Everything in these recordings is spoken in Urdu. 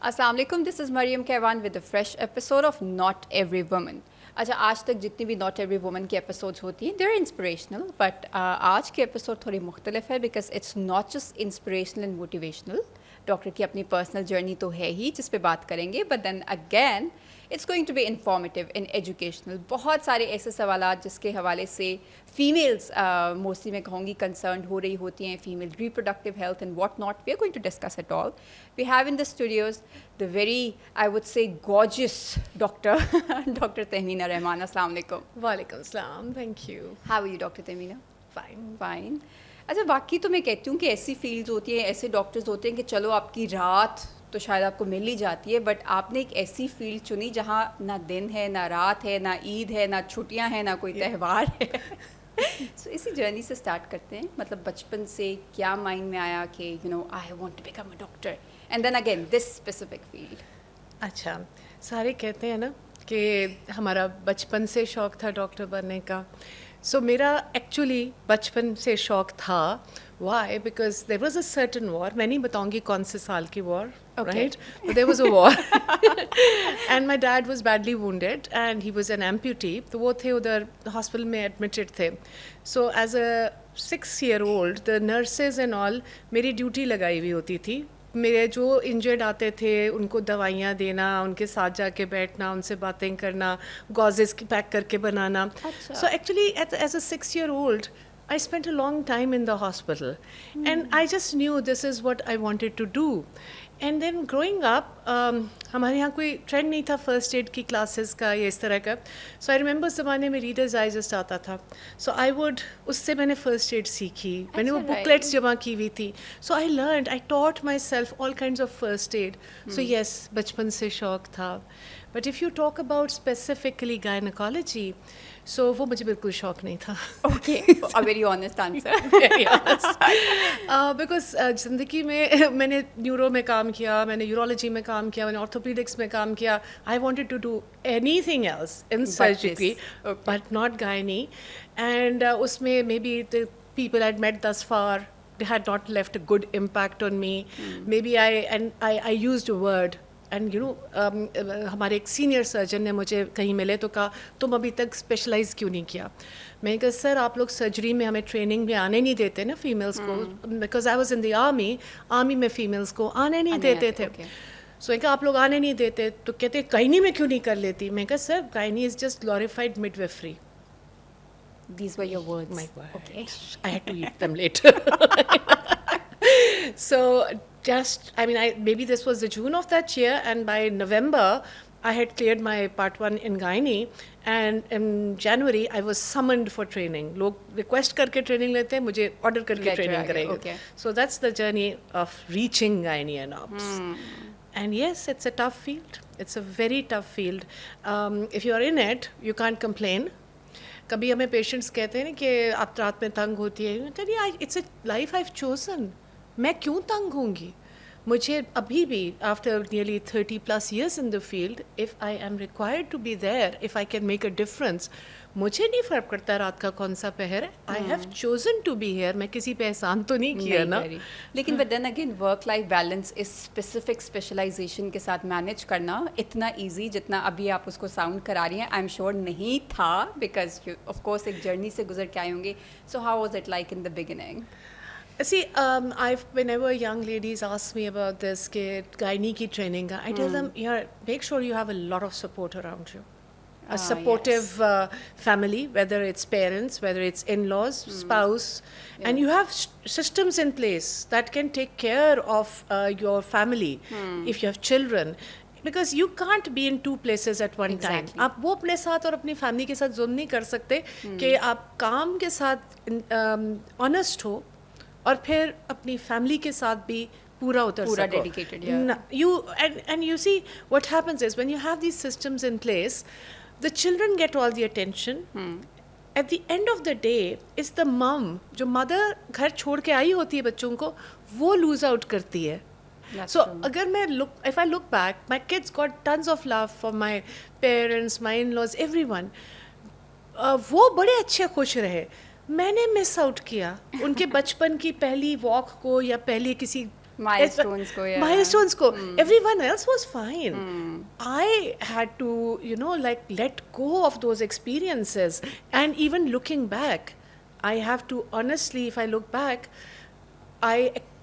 السلام علیکم، this is Maryam Keyvan with a fresh episode of Not Every Woman. اچھا، آج تک جتنی بھی ناٹ ایوری وومن کی ایپیسوڈز ہوتی ہیں دے آر انسپریشنل، بٹ آج کی ایپیسوڈ تھوڑی مختلف ہے because it's not just inspirational and motivational. Doctor کی اپنی پرسنل جرنی تو ہے ہی جس پہ بات کریں گے، but then again it's going to be informative and educational. بہت سارے ایسے سوالات جس کے حوالے سے فیمیلس موسٹلی میں کہوں گی کنسرنڈ ہو رہی ہوتی ہیں، female reproductive health and what not. We are going to discuss it all. We have in the studios the very, I would say, gorgeous doctor, Dr. Tehmeena Rahman. Assalamu alaikum. وعلیکم السلام. Thank you. How are you, Dr. Tehmeena? Fine. Fine. اچھا، باقی تو میں کہتی ہوں کہ ایسی فیلڈز ہوتی ہیں، ایسے ڈاکٹرز ہوتے ہیں کہ چلو آپ کی رات تو شاید آپ کو مل ہی جاتی ہے، بٹ آپ نے ایک ایسی فیلڈ چنی جہاں نہ دن ہے، نہ رات ہے، نہ عید ہے، نہ چھٹیاں ہیں، نہ کوئی تہوار ہے. سو اسی جرنی سے اسٹارٹ کرتے ہیں. مطلب بچپن سے کیا مائنڈ میں آیا کہ I want to become a doctor and then again this specific field? اچھا، سارے کہتے ہیں نا کہ ہمارا بچپن سے شوق تھا ڈاکٹر بننے کا. سو میرا ایکچولی بچپن سے شوق تھا. Why? Because there was a certain war. میں نہیں بتاؤں گی کون سے سال کی war, right? There was a war and my dad was badly wounded and he was an amputee. تو وہ تھے ادھر ہاسپٹل میں ایڈمیٹڈ تھے. So as a 6 year old the nurses and all میری ڈیوٹی لگائی ہوئی ہوتی تھی. میرے جو انجرڈ آتے تھے ان کو دوائیاں دینا، ان کے ساتھ جا کے بیٹھنا، ان سے باتیں کرنا، گازز پیک کر کے بنانا. So actually as a 6 year old I spent a long time in the hospital and I just knew this is what I wanted to do. And then growing up, ہمارے یہاں کوئی ٹرینڈ نہیں تھا فرسٹ ایڈ کی کلاسز کا یا اس طرح کا. سو آئی ریممبر اس زمانے میں ریڈرز ڈائجسٹ آتا تھا. سو آئی ووڈ اس سے میں نے فرسٹ ایڈ سیکھی. میں نے وہ بکلیٹس جمع کی ہوئی تھی. So I learned, I taught myself all kinds of first aid. So yes, بچپن سے شوق تھا. But if you talk about specifically gynaecology, so وہ مجھے بالکل شوق نہیں تھا. Okay, very honest answer. Because زندگی میں میں نے نیورو میں کام کیا، میں نے یورولوجی میں کام کیا، میں نے آرتھوپیڈکس میں کام کیا. I wanted to do anything else in surgery but not gynae. And اس میں maybe the people I'd met thus far had not left a good impact on me. Maybe I used a word. And ہمارے ایک سینئر سرجن نے مجھے کہیں ملے تو کہا تم ابھی تک اسپیشلائز کیوں نہیں کیا. میں نے کہا سر آپ لوگ سرجری میں ہمیں ٹریننگ میں آنے نہیں دیتے نا فیمیلس کو، because I was in the army میں فیمیلس کو آنے نہیں دیتے تھے. سو میں کہا آپ لوگ آنے نہیں دیتے تو کہتے گائنی میں کیوں نہیں کر لیتی. میں کہا sir gynae is just glorified midwifery. These were your words. My words. Okay. I had to eat them later. So just, I mean, maybe this was the June of that year, and by November I had cleared my part 1 in gynae, and in January I was summoned for training. Log request karke training lete hain, mujhe order karke training karenge. Okay. So that's the journey of reaching gynae and ops. And yes, it's a tough field. It's a very tough field. If you are in it, you can't complain. کبھی ہمیں پیشنٹس کہتے ہیں نا کہ آپ رات میں تنگ ہوتی ہے. It's a life I have chosen. میں کیوں تنگ ہوں گی؟ مجھے ابھی بھی after nearly 30+ years in the field, if I am required to be there, if I can make a difference, مجھے نہیں فرق پڑتا رات کا کون سا پہر ہے. I have chosen to be here. میں کسی پہ احسان تو نہیں کیا نا. لیکن but then again work life balance اس اسپیسیفک اسپیشلائزیشن کے ساتھ مینیج کرنا اتنا ایزی جتنا ابھی آپ اس کو ساؤنڈ کرا رہی ہیں آئی ایم شیور نہیں تھا، بیکاز آف کورس ایک جرنی سے گزر کے آئے ہوں گے. So how was it like in the beginning? See, whenever young ladies ask me about this, gynae ki training, I tell them, make sure you have a lot of support around you. A supportive family, whether it's parents, whether it's in-laws, spouse, and you have systems in place that can take care of your family if you have children. Because you can't be in 2 places at one time. آپ وہ اپنے ساتھ اور اپنی فیملی کے ساتھ ظلم نہیں کر سکتے کہ آپ کام کے ساتھ آنیسٹ ہو اور پھر اپنی فیملی کے ساتھ بھی پورا اتر سکو. Dedicated. And you see what happens is when you have these systems in place, the children get all the attention. At the end of the day, it's the mom, جو مدر گھر چھوڑ کے آئی ہوتی ہے بچوں کو، وہ لوز آؤٹ کرتی ہے. So اگر میں if I look back, my kids got tons of love from my parents, my in-laws, everyone. وہ بڑے اچھے خوش رہے. میں نے مس آؤٹ کیا ان کے بچپن کی پہلی واک کو یا پہلی کسی Milestones ko, yeah. Milestones ko. Everyone else was fine. I had to, like let go of those experiences. And even looking back, I have to honestly, if I look back, I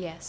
Yes.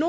no,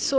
So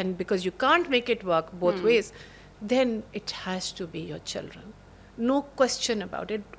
and because you can't make it work both ways, then it has to be your children. No question about it.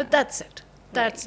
But that's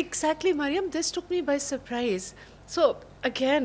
Exactly, Mariam, this took me by surprise. So again,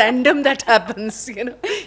random that happens,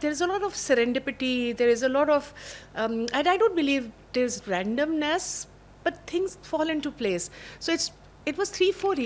there's a lot of serendipity, there is a lot of and I don't believe there's randomness, but things fall into place. So it was 3-4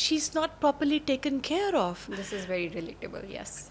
she's not properly taken care of. This is very relatable. Yes.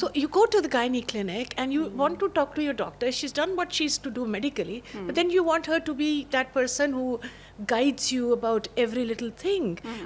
So you go to the gynae clinic and you want to talk to your doctor. She's done what she's to do medically, but then you want her to be that person who guides you about every little thing.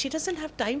she doesn't have time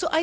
So I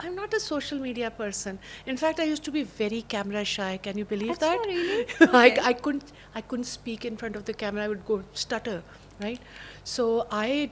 I'm not a social media person. In fact, I used to be very camera shy. Can you believe that? Really? Okay. I couldn't speak in front of the camera. I would go stutter, right? So I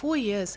4 years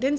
Then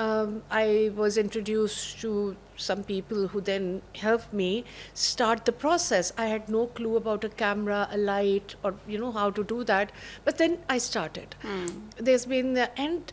I was introduced to some people who then helped me start the process. I had no clue about a camera, a light, or how to do that. But then I started. There's been and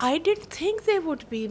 I didn't think they would be.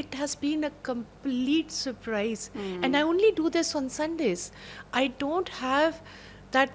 it has been a complete surprise. And I only do this on Sundays. I don't have that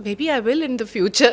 Maybe I will in the future,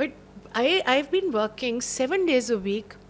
But I've been working 7 days a week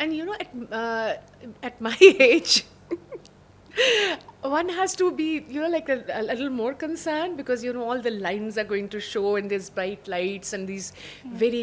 And you know at my age one has to be, you know, like a little more concerned because, you know, all the lines are going to show and there's bright lights and these very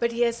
But yes,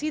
See,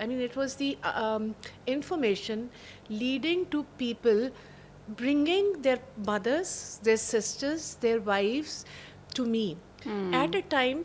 I mean, it was the information leading to people bringing their mothers, their sisters, their wives to me at a time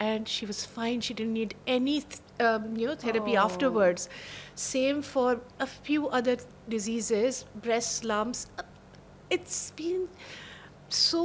and she was fine. She didn't need any therapy afterwards. Same for a few other diseases, breast lumps. It's been so,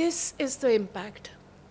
this is the impact.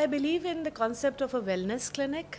I believe in the concept of a wellness clinic.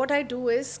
what I do is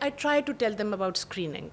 I try to tell them about screening,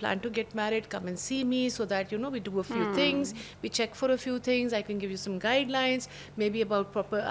plan to get married, come and see me so that, you know, we do a few things, we check for a few things, I can give you some guidelines, maybe about proper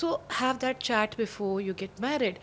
so have that chat before you get married.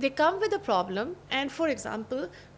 They come with a problem and for example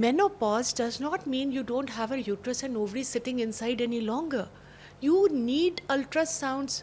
Menopause does not mean you don't have a uterus and ovaries sitting inside any longer. You need ultrasounds.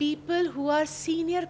people who are senior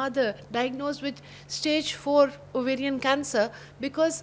mother diagnosed with stage 4 ovarian cancer because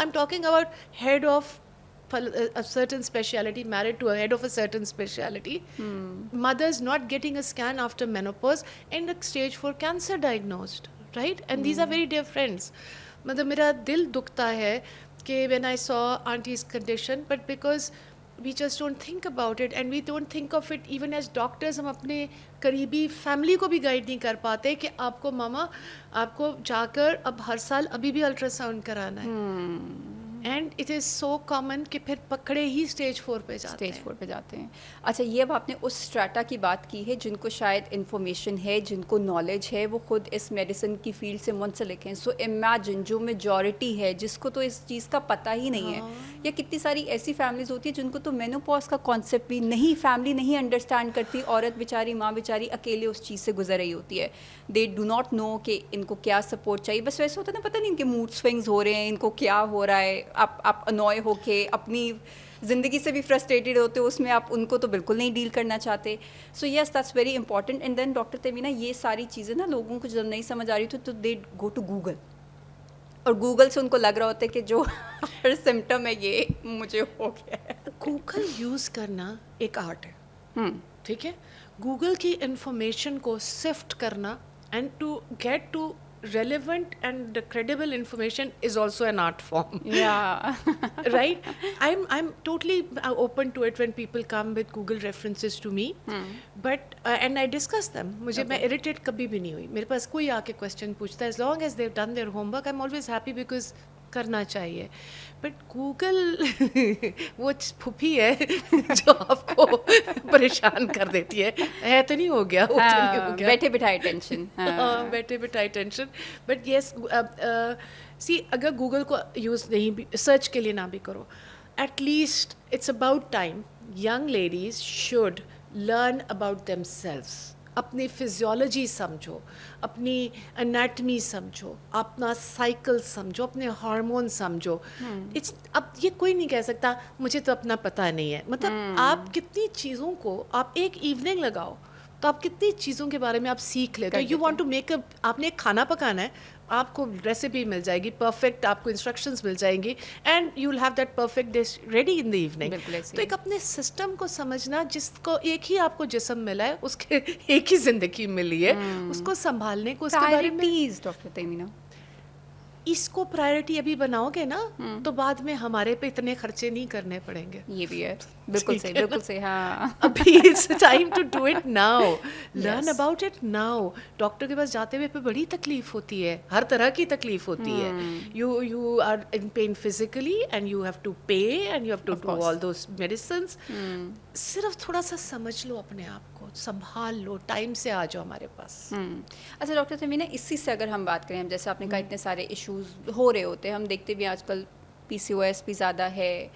I'm talking about head of a certain specialty, married to a head of a certain specialty, mothers not getting a scan after menopause and a stage 4 cancer diagnosed, right? And these are very dear friends. مطلب میرا دل دکھتا ہے کہ when I saw auntie's condition, but because we just don't think about it and we don't think of it even as doctors. ہم اپنے قریبی فیملی کو بھی گائیڈ نہیں کر پاتے کہ آپ کو ماما آپ کو جا کر اب ہر سال ابھی بھی الٹرا ساؤنڈ کرانا ہے. And it is so common کہ پھر پکڑے ہی اسٹیج 4 پہ جاتے ہیں. اسٹیج 4 پہ جاتے ہیں. اچھا یہ اب آپ نے اس اسٹریٹا کی بات کی ہے جن کو شاید انفارمیشن ہے, جن کو نالج ہے, وہ خود اس میڈیسن کی فیلڈ سے منسلک ہیں. سو امیجن جو میجورٹی ہے جس کو تو اس چیز کا پتہ ہی نہیں ہے, یا کتنی ساری ایسی فیملیز ہوتی ہیں جن کو تو مینوپاز کا کانسیپٹ بھی نہیں, فیملی نہیں انڈرسٹینڈ کرتی, عورت بیچاری, ماں بیچاری اکیلے اس چیز سے گزر رہی ہوتی ہے. دے ڈو ناٹ نو کہ ان کو کیا سپورٹ چاہیے. بس ویسے ہوتا ہے نا, پتہ نہیں ان کے موڈ سوئنگز ہو رہے ہیں, ان کو کیا ہو رہا ہے. آپ انوائے ہو کے اپنی زندگی سے بھی فرسٹریٹڈ ہوتے ہو, اس میں آپ ان کو تو بالکل نہیں ڈیل کرنا چاہتے. So yes that's very important. And then doctor Tehmina یہ ساری چیزیں نا لوگوں کو جب نہیں سمجھ آ رہی تو دے گو ٹو گوگل, اور گوگل سے ان کو لگ رہا ہوتا ہے کہ جو ہر سمٹم ہے یہ مجھے ہو گیا ہے. گوگل یوز کرنا ایک آرٹ ہے, ٹھیک ہے. گوگل کی انفارمیشن کو سفٹ کرنا and to get to relevant and credible information is also an art form. Yeah. Right? I'm totally open to it when people come with Google references to me. But and I discuss them. مجھے میں irritate کبھی بھی نہیں ہوئی. میرے پاس کوئی آ کے question پوچھتا ہے, as long as they've done their homework, I'm always happy because کرنا چاہیے. بٹ گوگل وہ پھوپھی ہے جو آپ کو پریشان کر دیتی ہے تو نہیں ہو گیا, بیٹھے بٹھائے ٹینشن, بیٹھے بٹھائے ٹینشن. بٹ یس سی, اگر گوگل کو یوز نہیں, سرچ کے لیے نہ بھی کرو, at least it's about time young ladies should learn about themselves. اپنی فزیولوجی سمجھو, اپنی انیٹمی سمجھو, اپنا سائیکل سمجھو, اپنے ہارمون سمجھو. اب یہ کوئی نہیں کہہ سکتا مجھے تو اپنا پتہ نہیں ہے. مطلب آپ کتنی چیزوں کو آپ ایک ایوننگ لگاؤ تو آپ کتنی چیزوں کے بارے میں آپ سیکھ لیتے ہو. یو وانٹ ٹو میک آپ نے ایک کھانا پکانا ہے, آپ کو ریسیپی مل جائے گی پرفیکٹ, آپ کو انسٹرکشنز مل جائیں گی, and you will have that perfect dish ready in the evening. تو ایک اپنے سسٹم کو سمجھنا, جس کو ایک ہی آپ کو جسم ملا ہے, اس کے ایک ہی زندگی ملی ہے, اس کو سنبھالنے کو, اس کے بارے میں ڈاکٹر تہمینہ اس کو پرائرٹی ابھی بناؤ گے نا تو بعد میں ہمارے پہ اتنے خرچے نہیں کرنے پڑیں گے. یہ بھی ہے, بالکل صحیح, بالکل صحیح. ہاں, ابھی it's time to do it now, learn about it now. Doctor کے پاس جاتے ہوئے پہ بڑی تکلیف ہوتی ہے, ہر طرح کی تکلیف ہوتی ہے. You are in pain physically and you have to pay and you have to do all those medicines. صرف تھوڑا سا سمجھ لو, اپنے آپ کو سنبھال لو, ٹائم سے آ جاؤ ہمارے پاس. اچھا ڈاکٹر تہمینہ, اسی سے اگر ہم بات کریں, جیسے آپ نے کہا اتنے سارے ایشوز ہو رہے ہوتے ہیں, ہم دیکھتے بھی آج کل پی سی او ایس بھی زیادہ ہے,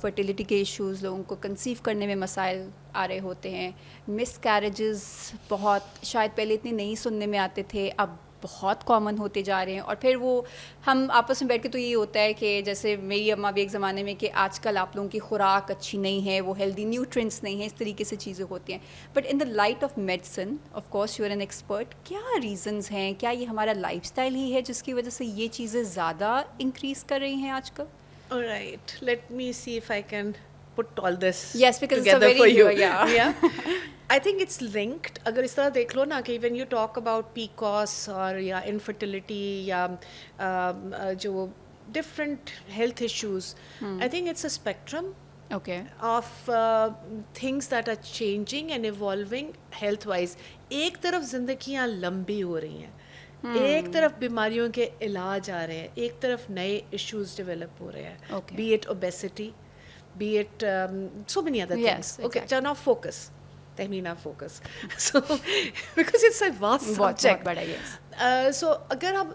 فرٹیلیٹی کے ایشوز, لوگوں کو کنسیو کرنے میں مسائل آ رہے ہوتے ہیں, مس کیریجز بہت شاید پہلے اتنے نہیں سننے میں آتے تھے, اب بہت کامن ہوتے جا رہے ہیں. اور پھر وہ ہم آپس میں بیٹھ کے تو یہ ہوتا ہے کہ جیسے میری اماں بھی ایک زمانے میں کہ آج کل آپ لوگوں کی خوراک اچھی نہیں ہے, وہ ہیلدی نیوٹرینٹس نہیں ہیں, اس طریقے سے چیزیں ہوتی ہیں. But in the light of medicine, of course you are an expert, کیا ریزنز ہیں, کیا یہ ہمارا لائف اسٹائل ہی ہے جس کی وجہ سے یہ چیزیں زیادہ انکریز کر رہی ہیں آج کل؟ Alright, let me see if I can put all this Yes, because together it's a very, for you. yeah. I think it's linked. اگر اس طرح دیکھ لو نا کہ when you talk about PCOS اور یا infertility یا جو different health issues, I think it's a spectrum Okay. of things that are changing and evolving health wise. ایک طرف زندگیاں لمبی ہو رہی ہیں, ایک طرف بیماریوں کے علاج آ رہے ہیں, ایک طرف نئے ایشوز ڈیولپ ہو رہے ہیں, be it obesity, be it so many other things. Okay, so now focus. Tehmina focus. So because it's a vast subject. So اگر ہم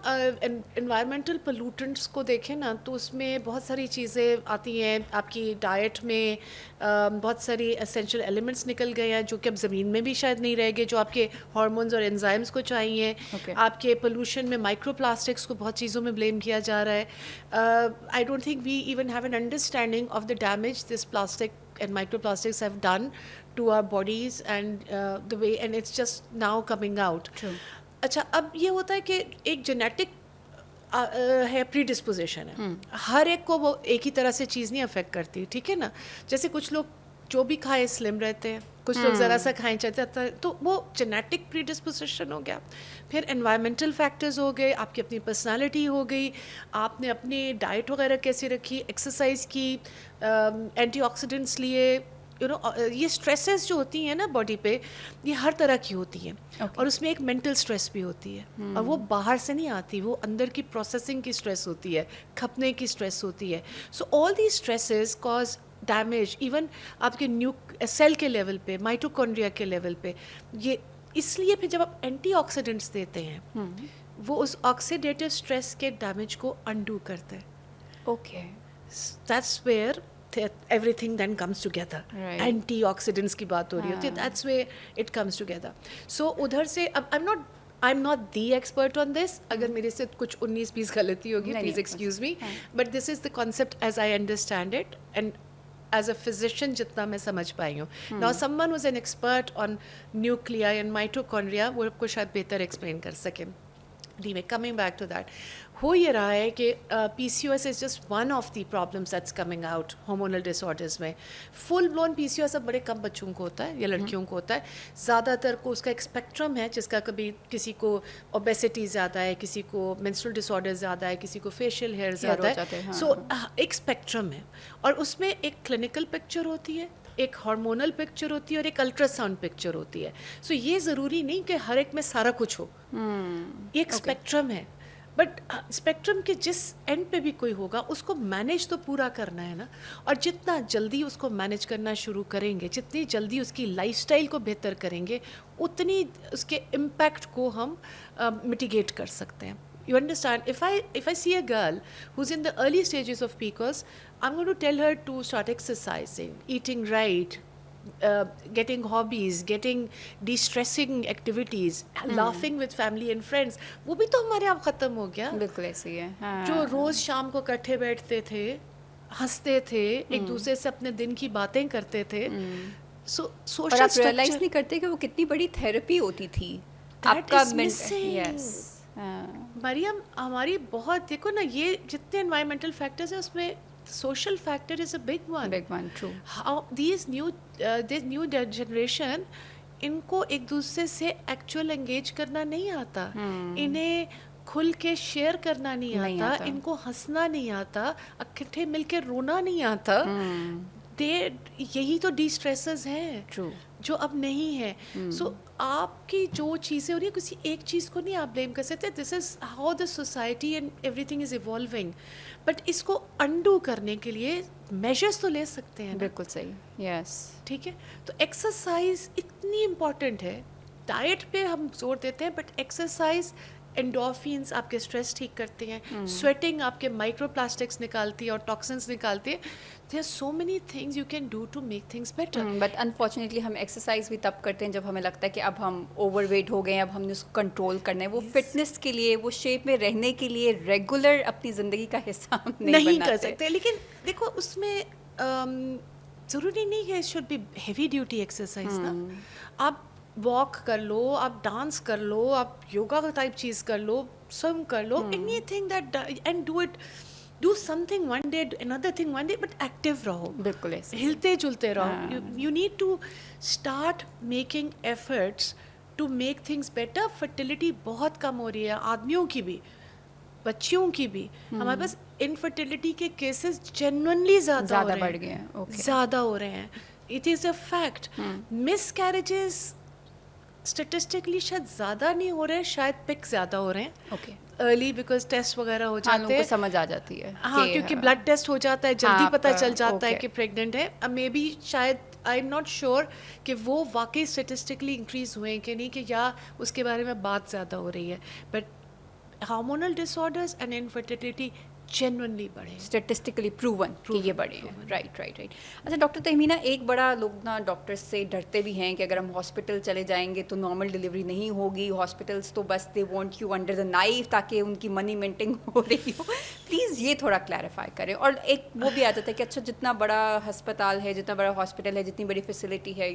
انوائرمنٹل پولوٹنٹس کو دیکھیں نا تو اس میں بہت ساری چیزیں آتی ہیں. آپ کی ڈائٹ میں بہت ساری اسینشیل ایلیمنٹس نکل گئے ہیں جو کہ اب زمین میں بھی شاید نہیں رہ گئے, جو آپ کے ہارمونز اور انزائمس کو چاہیے. آپ کے پولوشن میں مائکرو پلاسٹکس کو بہت چیزوں میں بلیم کیا جا رہا ہے. I don't think we even have an understanding of the damage this plastic and microplastics have done to our bodies and the way, and it's just now coming out. True. اچھا, اب یہ ہوتا ہے کہ ایک جینیٹک ہے پری ڈسپوزیشن ہے. ہر ایک کو وہ ایک ہی طرح سے چیز نہیں افیکٹ کرتی, ٹھیک ہے نا. جیسے کچھ لوگ جو بھی کھائے سلم رہتے ہیں, کچھ لوگ ذرا سا کھائیں چل جاتا ہے, تو وہ جینیٹک پری ڈسپوزیشن ہو گیا. پھر انوائرمنٹل فیکٹرز ہو گئے, آپ کی اپنی پرسنالٹی ہو گئی, آپ نے اپنی ڈائٹ وغیرہ کیسی رکھی, ایکسرسائز کی, اینٹی آکسیڈنٹس لیے, یہ اسٹریسز جو ہوتی ہیں نا باڈی پہ, یہ ہر طرح کی ہوتی ہیں. اور اس میں ایک مینٹل اسٹریس بھی ہوتی ہے, اور وہ باہر سے نہیں آتی, وہ اندر کی پروسیسنگ کی اسٹریس ہوتی ہے, کھپنے کی اسٹریس ہوتی ہے. سو آل the stresses cause damage even آپ کے سیل کے لیول پہ, مائٹوکونڈریا کے لیول پہ. یہ اس لیے پھر جب آپ اینٹی آکسیڈنٹس دیتے ہیں, وہ اس آکسیڈیٹو اسٹریس کے ڈیمیج کو انڈو کرتے ہیں. Okay, that's where everything then comes together. Right. Antioxidants کی بات ہو رہی ہوتی ہے, that's where it comes together. So ادھر سے اب I'm not the expert on this. اگر میرے سے کچھ 19-20 غلطی ہوگی, please excuse me. But this is the concept as I understand it, and as a physician جتنا میں سمجھ پائی ہوں. Now someone who's an expert on nuclei and mitochondria وہ آپ کو شاید بہتر ایکسپلین کر سکیں. Anyway, coming back to that, ہو یہ رہا ہے کہ P C O S is just one of the problems that's coming out hormonal disorders میں. فل بلون پی سی او ایس اب بڑے کم بچوں کو ہوتا ہے یا لڑکیوں کو ہوتا ہے. زیادہ تر کو اس کا ایک اسپیکٹرم ہے, جس کا کبھی کسی کو اوبیسٹی زیادہ ہے, کسی کو مینسٹرل ڈس آرڈر زیادہ ہے, کسی کو فیشیل ہیئر زیادہ ہے. سو ایک اسپیکٹرم ہے, اور اس میں ایک کلینکل پکچر ہوتی ہے, ایک ہارمونل پکچر ہوتی ہے, اور ایک الٹرا ساؤنڈ پکچر ہوتی ہے. سو یہ ضروری نہیں کہ ہر ایک میں سارا کچھ ہو, یہ ایک اسپیکٹرم ہے. بٹ اسپیکٹرم کے جس اینڈ پہ بھی کوئی ہوگا, اس کو مینیج تو پورا کرنا ہے نا. اور جتنا جلدی اس کو مینیج کرنا شروع کریں گے, جتنی جلدی اس کی لائف اسٹائل کو بہتر کریں گے, اتنی اس کے امپیکٹ کو ہم میٹیگیٹ کر سکتے ہیں. You understand? If I see a girl who's in the early stages of PCOS, I'm going to tell her to start exercising, eating right, getting hobbies, getting de-stressing activities, laughing with family and friends. وہ بھی تو ہمارے آپ ختم ہو گیا. بالکل ایسے ہی ہے. جو روز شام کو کٹھے بیٹھتے تھے, ہنستے تھے, ایک دوسرے سے اپنے دن کی باتیں کرتے تھے. سو سوشل آپ ریئلائز نہیں کرتے کہ وہ کتنی بڑی تھیراپی ہوتی تھی آپ کا. مریم ہماری بہت, دیکھو نا, یہ جتنے انوائرمنٹل فیکٹرز ہیں اس میں social factor is a big one. Big one, true. How this new generation, ان کو ایک دوسرے سے ایکچوئل انگیج کرنا نہیں آتا, انہیں کھل کے شیئر کرنا نہیں آتا, ان کو ہنسنا نہیں آتا, اکٹھے مل کے رونا نہیں آتا. یہی تو ڈی اسٹریسز ہیں جو اب نہیں ہے. سو آپ کی جو چیزیں ہو رہی ہیں, کسی ایک چیز کو نہیں آپ بلیم کر سکتے. This is how the society and everything is evolving. But اس کو انڈو کرنے کے لیے میجرس تو لے سکتے ہیں. بالکل صحیح, یس, ٹھیک ہے. تو ایکسرسائز اتنی امپورٹنٹ ہے. ڈائٹ پہ ہم زور دیتے ہیں, بٹ ایکسرسائز انڈورفینس آپ کے اسٹریس ٹھیک کرتے ہیں, سویٹنگ آپ کے مائکرو پلاسٹکس نکالتی ہے اور ٹاکسنس نکالتی ہے. There are so many things you can do to make things better. But unfortunately ہم ایکسرسائز بھی تب کرتے ہیں جب ہمیں لگتا ہے کہ اب ہم اوور ویٹ ہو گئے ہیں, اب ہم نے اس کو کنٹرول کرنا ہے. وہ فٹنس کے لیے, وہ شیپ میں رہنے کے لیے ریگولر اپنی زندگی کا حصہ ہم نہیں کر سکتے. لیکن دیکھو اس میں ضروری نہیں ہے should be heavy duty exercise نا. آپ واک کر لو, آپ ڈانس کر لو, آپ یوگا ٹائپ چیز کر لو, سوم کر لو, anything that, and do something one day, اندر thing one day, but active رہو, بالکل ایسے ہلتے جلتے رہو. You need to start making efforts to make things better. Fertility بہت کم ہو رہی ہے, آدمیوں کی بھی, بچیوں کی بھی. ہمارے پاس انفرٹیلٹی کے کیسز جینوئنلی زیادہ بڑھ گئے ہیں, زیادہ ہو رہے ہیں. It is a fact. Miss carriages statistically شاید زیادہ نہیں ہو رہے ہیں, شاید پک زیادہ ہو رہے ہیں ارلی, بیکاز ٹیسٹ وغیرہ ہو جاتے ہیں, سمجھ آ جاتی ہے. ہاں, کیونکہ بلڈ ٹیسٹ ہو جاتا ہے, جلدی پتہ چل جاتا ہے کہ پریگننٹ ہے. مے بی شاید آئی ایم ناٹ شیور کہ وہ واقعی اسٹیٹسٹکلی انکریز ہوئے ہیں کہ نہیں, کہ یا اس کے بارے میں بات زیادہ ہو رہی ہے. But hormonal disorders and infertility genuinely بڑھے, اسٹیٹسٹکلی پروون کہ یہ بڑھے ہیں. رائٹ. اچھا ڈاکٹر تہمینہ, ایک بڑا لوگ نا ڈاکٹر سے ڈرتے بھی ہیں کہ اگر ہم ہاسپٹل چلے جائیں گے تو نارمل ڈلیوری نہیں ہوگی. ہاسپٹلس تو بس they want you under the knife تاکہ ان کی منی مینٹنگ ہو رہی ہو. پلیز یہ تھوڑا کلیریفائی کریں. اور ایک وہ بھی آ جاتا ہے کہ اچھا جتنا بڑا ہسپتال ہے, جتنا بڑا ہاسپٹل ہے, جتنی بڑی فیسلٹی ہے,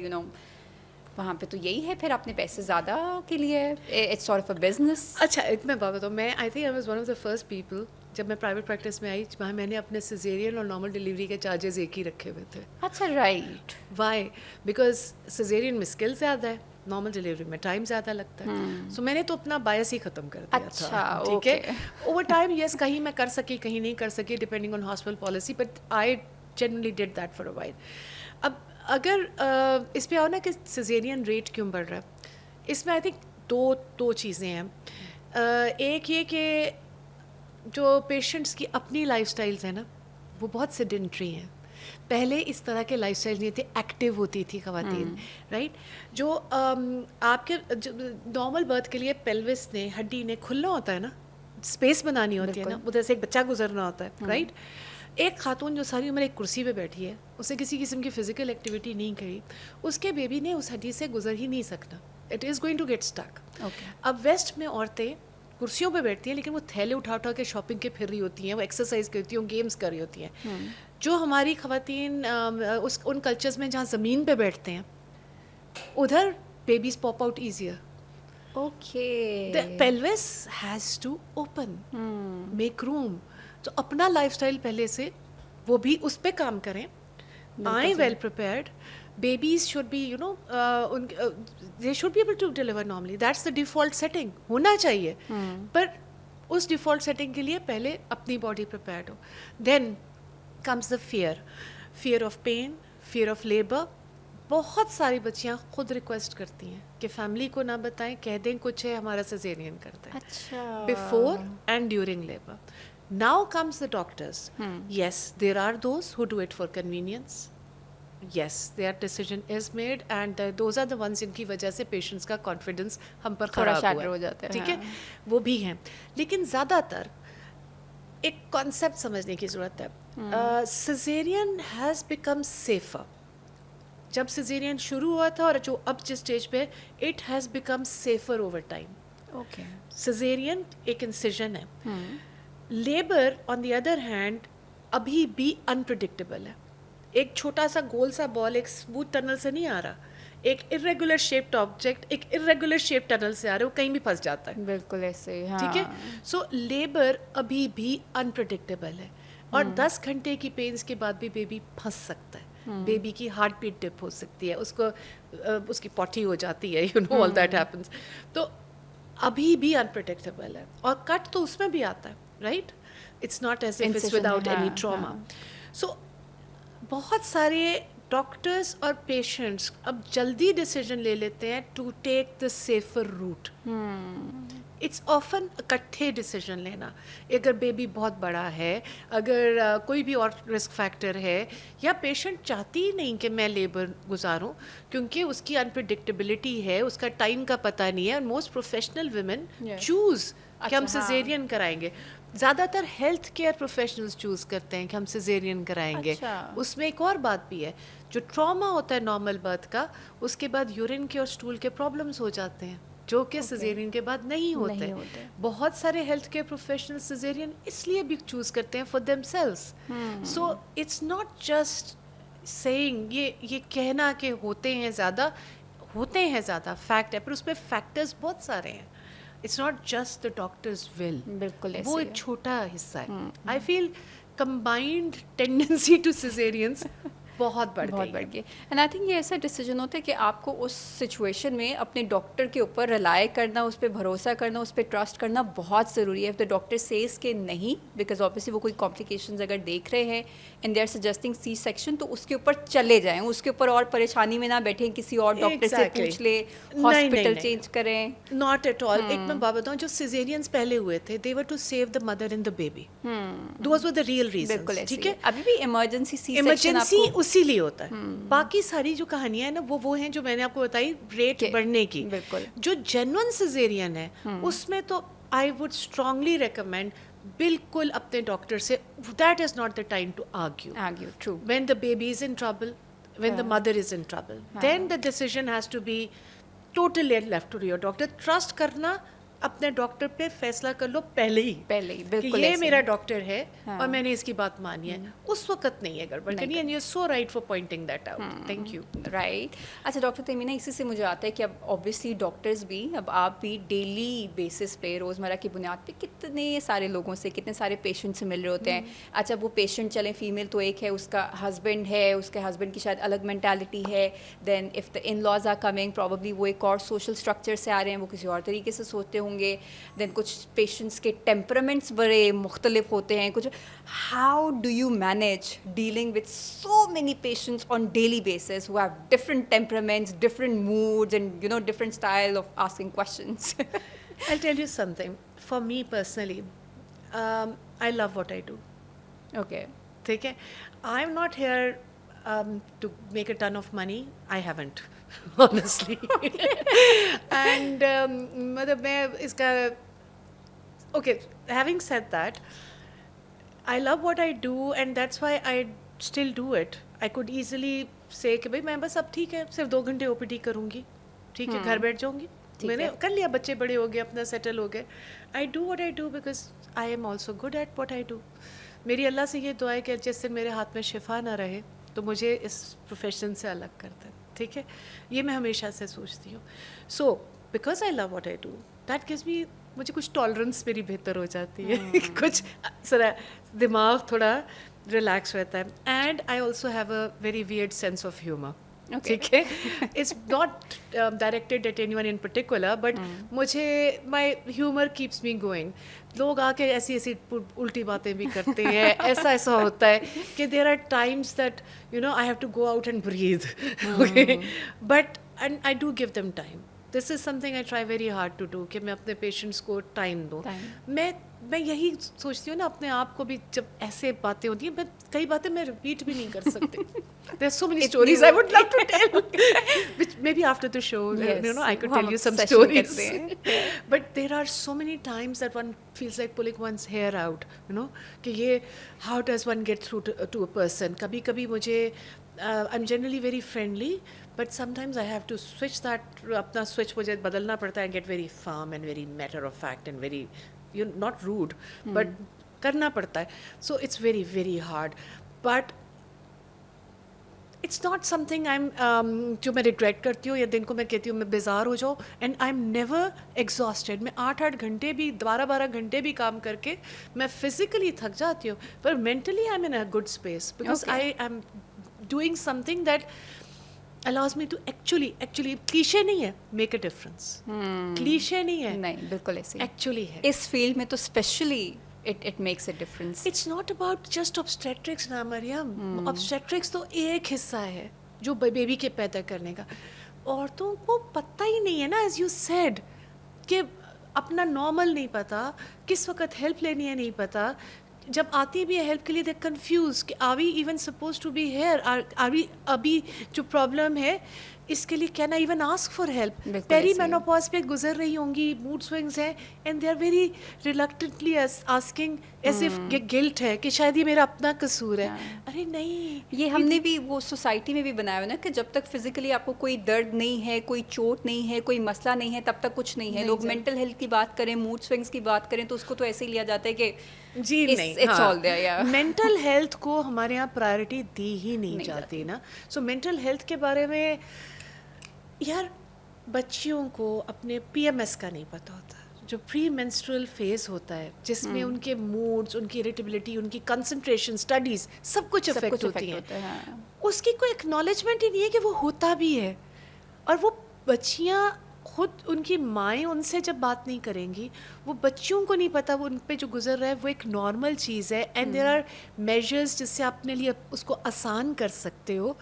وہاں پہ تو یہی ہے پھر اپنے پیسے زیادہ کے لیے it's sort of a business. اچھا ایک میں بات بتاؤں, میں I think I was one of the first people جب میں پرائیویٹ پریکٹس میں آئی وہاں میں نے اپنے سیزیرین اور نارمل ڈلیوری کے چارجز ایک ہی رکھے ہوئے تھے. اچھا رائٹ. وائی؟ بیکاز سیزیرین میں اسکل زیادہ ہے, نارمل ڈلیوری میں ٹائم زیادہ لگتا ہے. سو میں نے تو اپنا بایس ہی ختم کر دیا تھا. ٹھیک ہے, اوور ٹائم یس کہیں میں کر سکی کہیں نہیں کر سکی depending on hospital policy, but I generally did that for a while. اب اگر اس پہ آؤ نا کہ سیزیرین ریٹ کیوں بڑھ رہا ہے, اس میں آئی تھنک دو چیزیں ہیں. ایک یہ کہ جو پیشنٹس کی اپنی لائف سٹائلز ہیں نا وہ بہت سیڈنٹری ہیں. پہلے اس طرح کے لائف سٹائل نہیں تھے, ایکٹیو ہوتی تھی خواتین, رائٹ. جو آپ کے نارمل برتھ کے لیے پیلوس نے ہڈی نے کھلنا ہوتا ہے نا, اسپیس بنانی ہوتی ہے نا, ادھر سے ایک بچہ گزرنا ہوتا ہے, رائٹ. ایک خاتون جو ساری عمر ایک کرسی پہ بیٹھی ہے, اس نے کسی قسم کی فزیکل ایکٹیویٹی نہیں کری, اس کے بیبی نے اس ہڈی سے گزر ہی نہیں سکتا. It is going to get stuck. اب ویسٹ میں عورتیں کرسیوں پہ بیٹھتی ہیں لیکن وہ تھیلے اٹھا اٹھا کے شاپنگ کے پھر رہی ہوتی ہیں, وہ ایکسرسائز کرتی ہیں, وہ گیمس کر رہی ہوتی ہیں. جو ہماری خواتین ان کلچرز میں جہاں زمین پہ بیٹھتے ہیں ادھر babies pop out easier. Okay, the pelvis has to open, make room. تو اپنا لائف اسٹائل پہلے سے وہ بھی اس پہ کام کریں. آئیں well prepared. Babies should be you know they should be able to deliver normally. That's the default setting ہونا چاہیے. پر اس ڈیفالٹ سیٹنگ کے لیے پہلے اپنی باڈی پریپیئرڈ ہو. Then comes the fear of pain, fear of labour. بہت ساری بچیاں خود ریکویسٹ کرتی ہیں کہ فیملی کو نہ بتائیں, کہہ دیں کچھ ہے, ہمارا سیزیرین کرتا ہے. اچھا, before and during labour. Now comes the doctors. Yes, there are those who do it for convenience. Yes, their decision is made and those are the ones جن کی وجہ سے پیشنٹس کا کانفیڈنس ہم پر خراب ہوا ہے. ٹھیک ہے, وہ بھی ہیں. لیکن زیادہ تر ایک کانسیپٹ سمجھنے کی ضرورت ہے. Caesarean has become safer. جب سیزیرین شروع ہوا تھا اور جو اب جس اسٹیج پہ, it has become safer over time. Okay, caesarean ایک انسیژن ہے. Labour on the other hand ابھی بھی انپرڈکٹیبل ہے. ایک چھوٹا سا گول سا بال ایک اسموتھ ٹنل سے نہیں آ رہا, ایک ارریگولر شیپڈ آبجیکٹ ایک ارریگولر شیپ ٹنل سے آ رہا ہے, وہ کہیں بھی پھنس جاتا ہے. بالکل ایسے. ٹھیک ہے, سو لیبر ابھی بھی انپرڈکٹیبل ہے, اور 10 گھنٹے کی پینس کے بعد بھی بیبی پھنس سکتا ہے. بیبی کی ہارٹ بیٹ ڈپ ہو سکتی ہے, اس کو اس کی پوٹی ہو جاتی ہے, you know all that happens. تو ابھی بھی انپرڈکٹیبل ہے, اور کٹ تو اس میں بھی آتا ہے, right. It's not as if it's without any trauma. So بہت سارے ڈاکٹرس اور پیشنٹس اب جلدی ڈیسیجن لے لیتے ہیں to take the safer route. It's often اکٹھے ڈیسیجن لینا. اگر بیبی بہت بڑا ہے, اگر کوئی بھی اور رسک فیکٹر ہے, یا پیشنٹ چاہتی ہی نہیں کہ میں لیبر گزاروں کیونکہ اس کی انپریڈکٹیبلٹی ہے, اس کا ٹائم کا پتہ نہیں ہے. اور موسٹ پروفیشنل ویمن چوز کہ ہم سیزیرین کرائیں گے. زیادہ تر ہیلتھ کیئر پروفیشنلز چوز کرتے ہیں کہ ہم سیزیرین کرائیں گے. اس میں ایک اور بات بھی ہے, جو ٹراما ہوتا ہے نارمل برتھ کا, اس کے بعد یورین کے اور اسٹول کے پرابلمس ہو جاتے ہیں جو کہ سیزیرین کے بعد نہیں ہوتے. بہت سارے ہیلتھ کیئر پروفیشنل سیزیرین اس لیے بھی چوز کرتے ہیں for themselves. So it's not just saying, یہ کہنا کہ ہوتے ہیں زیادہ فیکٹ ہے, پر اس پہ فیکٹرز بہت سارے ہیں. It's not just the doctor's will. بالکل, وہ ایک چھوٹا حصہ ہے. I feel combined tendency to caesareans بہت بڑھ گئی. اینڈ آئی تھنک یہ ایسا ڈیسیجن ہوتا ہے کہ آپ کو اس سچویشن میں اپنے ڈاکٹر کے اوپر ریلائی کرنا, اس پہ بھروسہ کرنا, اس پہ ٹرسٹ کرنا بہت ضروری ہے. اف دا ڈاکٹر سیز کہ نہیں, بیکاز آبویسلی وہ کوئی کمپلیکیشنز اگر دیکھ رہے ہیں and they are suggesting C section, تو اس کے اوپر چلے جائیں, اس کے اوپر اور پریشانی میں نہ بیٹھیں, کسی اور ڈاکٹر سے پوچھ لیں, ہاسپٹل چینج کریں. Not at all. ایک میں بات بتاؤں, جو سیزیرینس پہلے ہوئے تھے they were to save the mother and the baby. Those were the real reasons. ٹھیک ہے, ابھی بھی ایمرجنسی سی ایمرجنسی اسی لیے ہوتا ہے. باقی ساری جو کہانیاں ہیں نا وہ ہیں جو میں نے آپ کو بتائی ریٹ بڑھنے کی. جو جینوئن سیزیرین ہے اس میں تو آئی وڈ اسٹرانگلی ریکمینڈ بالکل اپنے ڈاکٹر سے, that is not the time to argue. True. When the baby is in trouble, when the mother is in trouble, then the decision has to be totally left to your doctor. Trust karna اپنے ڈاکٹر پہ فیصلہ کر لو پہلے ہی پہلے کہ بالکل یہ میرا ڈاکٹر ہے ہاں. اور میں نے اس کی بات مانی ہے, اس وقت نہیں ہے گڑبڑ کرنی. And you are so right for pointing that out. Thank you. Right. اچھا ڈاکٹر تیمینہ, اسی سے مجھے آتا ہے کہ اب آبویسلی ڈاکٹرز بھی, اب آپ بھی ڈیلی بیسس پہ, روزمرہ کی بنیاد پہ کتنے سارے لوگوں سے, کتنے سارے پیشنٹ سے مل رہے ہوتے ہیں. اچھا وہ پیشنٹ چلیں فیمیل تو ایک ہے, اس کا ہسبینڈ ہے, اس کے ہسبینڈ کی شاید الگ مینٹیلٹی ہے, then if the in laws are coming probably وہ ایک اور سوشل اسٹرکچر سے آ رہے ہیں, وہ کسی اور طریقے سے سوچتے ہوں گے. دین کچھ پیشنٹس کے ٹیمپرامنٹس بڑے مختلف ہوتے ہیں کچھ. How do you manage dealing with so many patients on daily basis who have different temperaments, different moods, and different style of asking questions? I'll tell you something. For me personally, I love what I do. Okay. ٹھیک ہے. I'm not here to make a ton of money. I haven't, honestly. And مطلب میں اس کا okay, having said that, I love what I do and that's why I still do it. I could easily say کہ بھائی میں بس اب ٹھیک ہے صرف 2 گھنٹے OPD کروں گی, ٹھیک ہے, گھر بیٹھ جاؤں گی, میں نے کر لیا, بچے بڑے ہو گئے, اپنا سیٹل ہو گئے. I do what I do because I am also good at what I do. میری اللہ سے یہ دعا ہے کہ جس دن میرے ہاتھ میں شفا نہ رہے تو مجھے اس پروفیشن سے الگ کر دیں. ٹھیک ہے, یہ میں ہمیشہ سے سوچتی ہوں. So because I love what I do, that gives me, مجھے کچھ ٹالرنس میری بہتر ہو جاتی ہے, کچھ ذرا دماغ تھوڑا ریلیکس رہتا ہے. And I also have a very weird sense of humour. ٹھیک ہے, it's not directed at any one in particular, but مجھے my humour keeps me going. لوگ آ کے ایسی ایسی الٹی باتیں بھی کرتے ہیں, ایسا ہوتا ہے کہ there are times that I have to go out and breathe, but and I do give them time. This is something I try very hard to do کہ میں اپنے پیشنٹس کو ٹائم دوں. میں یہی سوچتی ہوں نا اپنے آپ کو بھی, جب ایسے باتیں ہوتی ہیں, کئی باتیں میں ریپیٹ بھی نہیں کر سکتی. There are so many stories I would love to tell, which maybe after the show, I could tell you some stories. But there are so many times that one feels like pulling one's hair out, کہ یہ how does one get through to a person. کبھی کبھی مجھے I'm generally very friendly, but sometimes I have to switch that, اپنا switch مجھے بدلنا پڑتا ہے and get very firm and very matter of fact and very not rude, but کرنا پڑتا ہے. So it's very very hard, but it's not something جو میں ریگریٹ کرتی ہوں یا دن کو میں کہتی ہوں میں بیزار ہو جاؤں. And I am never exhausted. میں 8 گھنٹے بھی 12 گھنٹے بھی کام کر کے میں فزیکلی تھک جاتی ہوں, پر mentally I am in a good space because I am doing something that allows me to actually cliché نہیں ہے, میک اے ڈفرنس. کلیشے نہیں ہے, نہیں بالکل ایسے ایکچولی ہے. اس فیلڈ میں تو especially it makes a difference. It's not about just obstetrics نا مریم. obstetrics تو ایک حصہ ہے جو بیبی کے پیدا کرنے کا. عورتوں کو پتہ ہی نہیں ہے نا, as you said, کہ اپنا نارمل نہیں پتا, کس وقت ہیلپ لینی ہے نہیں پتا, جب آتی بھی ہے ہیلپ کے لیے دے کنفیوز کہ are we even suppose to be here, are we ابھی جو پرابلم ہے اس کے لیے can I even ask for help. Perimenopause پہ گزر رہی ہوں گی, موڈ سوئنگز ہیں, and they are very reluctantly asking as if guilt ہے کہ شاید یہ میرا اپنا قصور ہے. ارے نہیں, یہ ہم نے بھی وہ سوسائٹی میں بھی بنایا ہوا نا کہ جب تک فزیکلی آپ کو کوئی درد نہیں ہے, کوئی چوٹ نہیں ہے, کوئی مسئلہ نہیں ہے, تب تک کچھ نہیں ہے. لوگ مینٹل ہیلتھ کی بات کریں, موڈ سوئنگس کی بات کریں تو اس کو تو ایسے ہی لیا جاتا ہے کہ جی نہیں, مینٹل ہیلتھ کو ہمارے یہاں پرائرٹی دی ہی نہیں جاتی نا. سو مینٹل ہیلتھ کے بارے میں یار بچیوں کو اپنے PMS کا نہیں پتہ ہوتا, جو پری مینسٹرل فیز ہوتا ہے جس میں ان کے موڈز, ان کی اریٹیبلٹی, ان کی کنسنٹریشن, اسٹڈیز سب کچھ افیکٹ ہوتی ہیں. اس کی کوئی ایکنالجمنٹ ہی نہیں ہے کہ وہ ہوتا بھی ہے. اور وہ بچیاں خود, ان کی مائیں ان سے جب بات نہیں کریں گی, وہ بچیوں کو نہیں پتہ وہ ان پہ جو گزر رہا ہے وہ ایک نارمل چیز ہے. اینڈ دیر آر میجرز جس سے آپ اپنے لیے اس کو آسان کر سکتے ہو.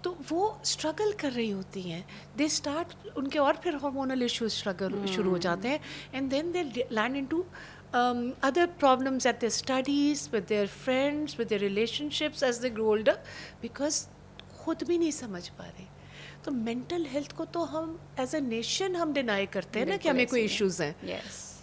تو وہ اسٹرگل کر رہی ہوتی ہیں, دے اسٹارٹ, ان کے اور پھر ہارمونل ایشوز شروع ہو جاتے ہیں. And then they land into other problems at their studies, with their friends, with their relationships as they grow older, because خود بھی نہیں سمجھ پا رہے. تو مینٹل ہیلتھ کو تو ہم ایز اے نیشن ہم ڈینائی کرتے ہیں نا کہ ہمیں کوئی ایشوز ہیں.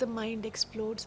The mind explodes.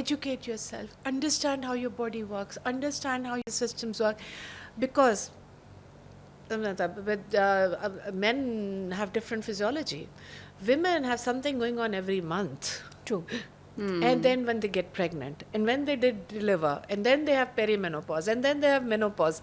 educate yourself, understand how your body works, understand how your systems work, because men have different physiology, women have something going on every month. True. And then when they get pregnant, and when they did deliver, and then they have perimenopause, and then they have menopause.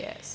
yes.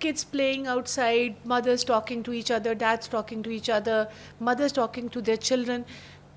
kids playing outside, mothers talking to each other, dads talking to each other, mothers talking to their children.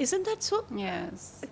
Isn't that so? Yes.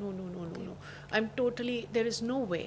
No. I'm totally, there is no way.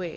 way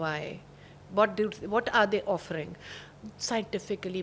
why. What are they offering? Scientifically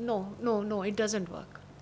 no, it doesn't work,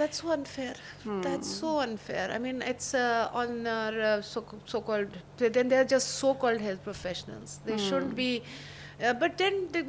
That's so unfair. That's so unfair. I mean, it's on our so-called. Then they are just so-called health professionals. They shouldn't be. But then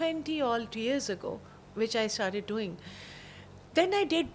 20 odd years ago, which I started doing. Then I did,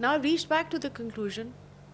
Now I reached back to the conclusion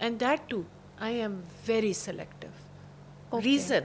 and that too I am very selective. Reason,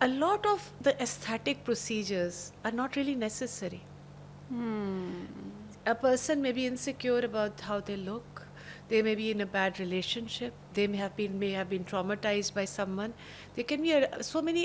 A lot of the aesthetic procedures are not really necessary. A person may be insecure about how they look. They may be in a bad relationship. They may have been traumatized by someone. There can be so many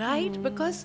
right? Because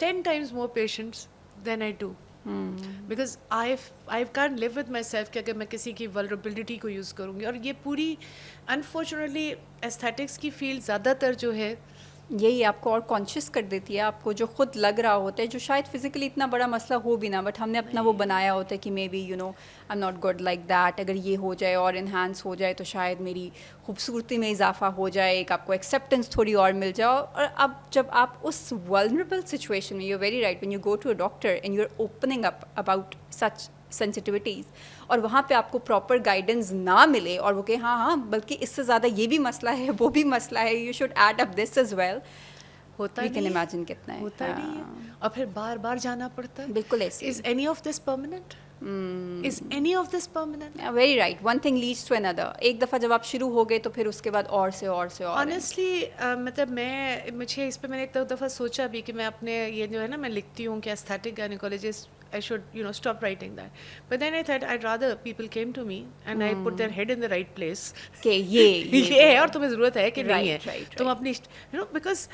10 times more patience than I do. Because I can't live with myself کہ اگر میں کسی کی vulnerability کو یوز کروں گی. اور یہ پوری unfortunately aesthetics کی فیلڈ زیادہ تر جو ہے یہی آپ کو اور کانشیس کر دیتی ہے, آپ کو جو خود لگ رہا ہوتا ہے, جو شاید فزیکلی اتنا بڑا مسئلہ ہو بھی نہ, بٹ ہم نے اپنا وہ بنایا ہوتا ہے کہ maybe you know I am not good like that, اگر یہ ہو جائے اور انہینس ہو جائے تو شاید میری خوبصورتی میں اضافہ ہو جائے, ایک آپ کو ایکسیپٹنس تھوڑی اور مل جائے. اور اب جب آپ اس ولنریبل سچویشن میں, you very right, when you go to a doctor and you are opening up about such sensitivities, اور وہاں پہ آپ کو پراپر گائیڈنس نہ ملے, اور وہ کہ ہاں بلکہ اس سے زیادہ یہ بھی مسئلہ ہے, وہ بھی مسئلہ ہے, you should add up this as well, ہوتا وی کین امیجن کتنا ہے. ہوتا نہیں ہے, اور پھر بار بار جانا پڑتا ہے. بالکل ایسے. Is any of this permanent? Is any of this permanent? Very right, one thing leads to اندر. ایک دفعہ جب آپ شروع ہو گئے تو پھر اس کے بعد اور سے اور. آنیسٹلی مطلب مجھے اس پہ میں نے ایک دفعہ سوچا بھی کہ میں اپنے یہ جو ہے نا, میں لکھتی ہوں کہ aesthetic gynecologist, I should stop writing that. But then I thought I'd rather people came to me and I put their head in the right place. کہ یہ ہے اور تمہیں ضرورت ہے کہ نہیں ہے, right. تم اپنی because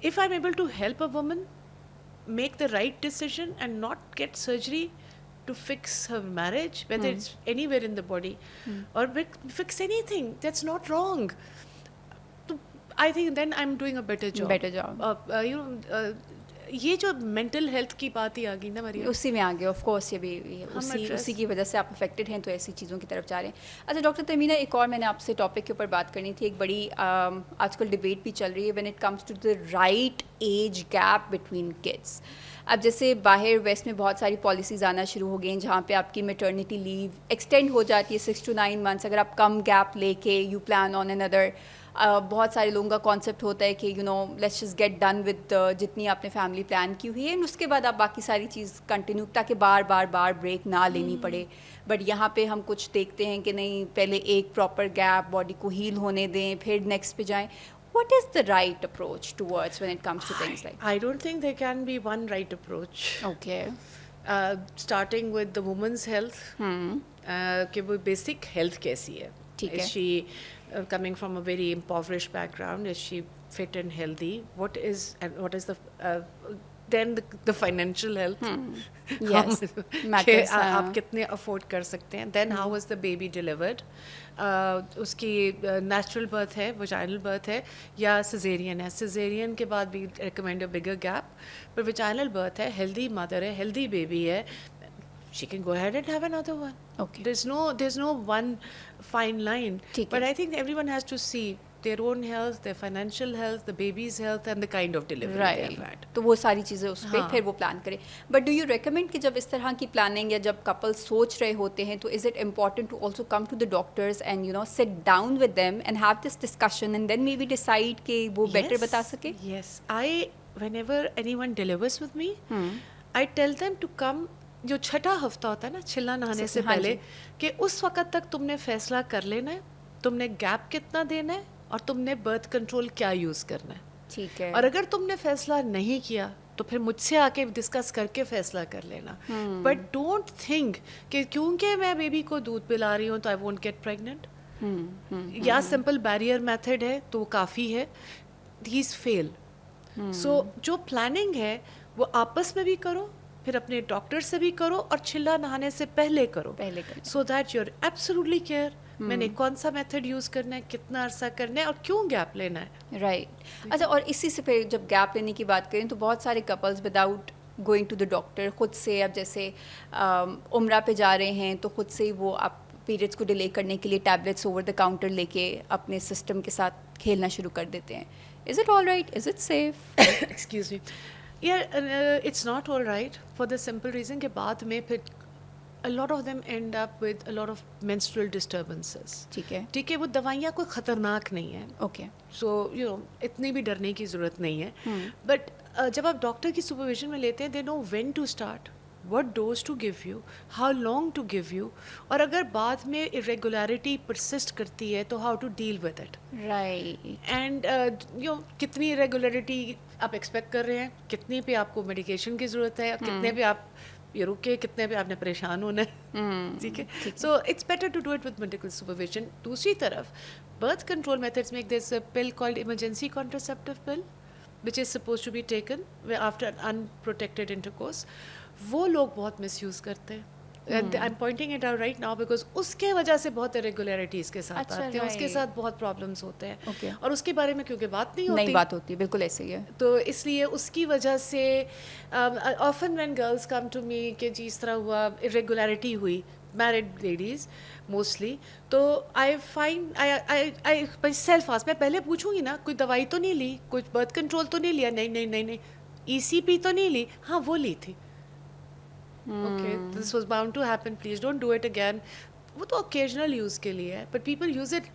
if I'm able to help a woman make the right decision and not get surgery to fix her marriage, whether it's anywhere in the body or fix anything, that's not wrong. I think then I'm doing a better job. یہ جو مینٹل ہیلتھ کی بات ہی آ گئی نا مریم, اسی میں آ گیا. آف کورس یہ بھی اسی کی وجہ سے آپ افیکٹڈ ہیں, تو ایسی چیزوں کی طرف جا رہے ہیں. اچھا ڈاکٹر تمینہ, ایک اور میں نے آپ سے ٹاپک کے اوپر بات کرنی تھی. ایک بڑی آج کل ڈبیٹ بھی چل رہی ہے when it comes to the right age gap between kids. اب جیسے باہر ویسٹ میں بہت ساری پالیسیز آنا شروع ہو گئی ہیں جہاں پہ آپ کی میٹرنیٹی لیو ایکسٹینڈ ہو جاتی ہے 6 to 9 months, اگر آپ کم گیپ لے کے یو پلان آن اندر. بہت سارے لوگوں کا کانسیپٹ ہوتا ہے کہ let's just get done with جتنی آپ نے فیملی پلان کی ہوئی ہے, اینڈ اس کے بعد آپ باقی ساری چیز کنٹینیو, تاکہ بار بار بریک نہ لینی پڑے. بٹ یہاں پہ ہم کچھ دیکھتے ہیں کہ نہیں, پہلے ایک پراپر گیپ, باڈی کو ہیل ہونے دیں, پھر نیکسٹ پہ جائیں. What is the right approach towards when it comes to things like that? I don't think there can be one right approach. Okay. Starting with the woman's health, کہ وہ بیسک ہیلتھ کیسی ہے. Is she coming from a very impoverished background? Is she fit and healthy? What is the then the financial health? Yes. کہ آپ کتنے افورڈ کر سکتے ہیں. Then how was the baby delivered? اس کی نیچرل برتھ ہے, وجائنل برتھ ہے, یا سزیرین ہے. سزیرین کے بعد بھی ریکمینڈ اے بگر گیپ, پر وجائنل برتھ ہے, ہیلدی مدر ہے, ہیلدی بیبی ہے, she can go ahead and have another one. Okay. There's no one fine line. But I think everyone has to see their own health, their financial health, the baby's health and the kind of delivery they have had. تو وہ ساری چیزیں اس پہ پھر وہ پلان کریں. بٹ ڈو یو ریکمینڈ کہ جب اس طرح کی پلاننگ یا جب کپل سوچ رہے ہوتے ہیں, تو is it important to also come to the doctors and sit down with them and have this discussion and then maybe decide کہ وہ بیٹر بتا سکے؟ Yes. Whenever anyone delivers with me, I tell them to come. جو چھٹا ہفتہ ہوتا ہے نا, چھلا نہانے سے پہلے, کہ اس وقت تک تم نے فیصلہ کر لینا ہے تم نے گیپ کتنا دینا ہے اور تم نے برتھ کنٹرول کیا یوز کرنا ہے. ٹھیک ہے. اور اگر تم نے فیصلہ نہیں کیا تو پھر مجھ سے آ کے ڈسکس کر کے فیصلہ کر لینا. بٹ ڈونٹ تھنک کہ کیونکہ میں بیبی کو دودھ پلا رہی ہوں تو آئی وونٹ گیٹ پریگننٹ, یا سمپل بیریئر میتھڈ ہے تو وہ کافی ہے. دیز فیل. سو جو پلاننگ ہے وہ آپس میں بھی کرو, پھر اپنے ڈاکٹر سے بھی کرو, اور چھلا نہانے سے پہلے کرو, so that you are absolutely clear میں نے کون سا میتھڈ یوز کرنا ہے, کتنا عرصہ کرنا ہے, اور کیوں گیپ لینا ہے. رائٹ. اچھا, اور اسی سے پھر جب گیپ لینے کی بات کریں تو بہت سارے couples without going to the doctor خود سے, اب جیسے عمرہ پہ جا رہے ہیں تو خود سے ہی وہ آپ پیریڈس کو ڈیلے کرنے کے لیے ٹیبلیٹس اوور دا کاؤنٹر لے کے اپنے سسٹم کے ساتھ کھیلنا شروع کر دیتے ہیں. Is it all right? Is it safe? Excuse me. It's not all right for the simple reason کہ بعد میں پھر a lot of them end up with a lot of menstrual disturbances. ٹھیک ہے, وہ دوائیاں کوئی خطرناک نہیں ہیں. اوکے. سو اتنی بھی ڈرنے کی ضرورت نہیں ہے. بٹ جب آپ ڈاکٹر کی سپرویژن میں لیتے ہیں, they know when to start, what dose to give you, how long to give you, اور اگر بعد میں irregularity persist کرتی ہے تو how to deal with it. Right. And کتنی irregularity آپ ایکسپیکٹ کر رہے ہیں, کتنے پہ آپ کو میڈیکیشن کی ضرورت ہے, کتنے پہ آپ یہ رکے, کتنے پہ آپ نے پریشان ہونا ہے. ٹھیک ہے. So it's better to do it with medical supervision. دوسری طرف برتھ کنٹرول میتھڈس میں ایک there pill called emergency contraceptive pill, which is supposed to be taken after unprotected intercourse, وہ لوگ بہت مس یوز کرتے ہیں. I am pointing it out right now because اس کے وجہ سے بہت ارریگولیرٹیز کے ساتھ آتے ہیں, اس کے ساتھ بہت پرابلمس ہوتے ہیں, اور اس کے بارے میں کیونکہ بات نہیں ہوتی, بالکل ایسے ہی ہے. تو اس لیے اس کی وجہ سے often when girls come to me کہ جی اس طرح ہوا, ارریگولیرٹی ہوئی, میرڈ لیڈیز موسٹلی, تو I find I self ask, میں پہلے پوچھوں گی نا کوئی دوائی تو نہیں لی, کچھ برتھ کنٹرول تو نہیں لیا, نہیں, ای سی پی تو نہیں لی, ہاں وہ لی تھی. Okay, this was bound to happen, please don't do it again. وہ تو occasional use کے لیے ہے, but people use it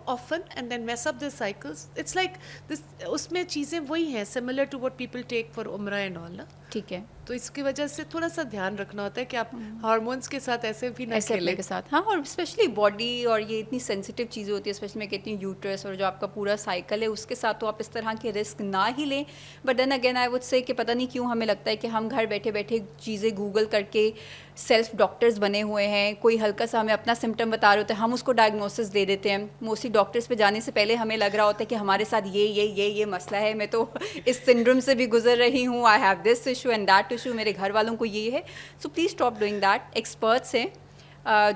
often and then mess up their cycles. It's like this, اس میں چیزیں وہی ہیں similar to what people take for umrah and all, نا. ٹھیک ہے, تو اس کی وجہ سے تھوڑا سا دھیان رکھنا ہوتا ہے کہ آپ ہارمونس کے ساتھ ایسے بھی نہ کھیلیں کے ساتھ. ہاں, اور اسپیشلی باڈی اور یہ اتنی سینسیٹیو چیزیں ہوتی ہیں, اسپیشلی میں کہتی ہوں یوٹرس اور جو آپ کا پورا سائیکل ہے اس کے ساتھ, تو آپ اس طرح کے رسک نہ ہی لیں. But then again I would say کہ پتہ نہیں کیوں ہمیں لگتا ہے کہ ہم گھر بیٹھے بیٹھے چیزیں گوگل کر کے سیلف ڈاکٹرز بنے ہوئے ہیں, کوئی ہلکا سا ہمیں اپنا سمٹم بتا رہے ہوتے ہیں, ہم اس کو ڈائگنوسس دے دیتے ہیں. موسٹلی ڈاکٹرس پہ جانے سے پہلے ہمیں لگ رہا ہوتا ہے کہ ہمارے ساتھ یہ مسئلہ ہے, میں تو اس سنڈروم سے بھی گزر رہی ہوں, I have this issue and that issue, میرے گھر والوں کو یہ ہے. So please stop doing that. Experts ہیں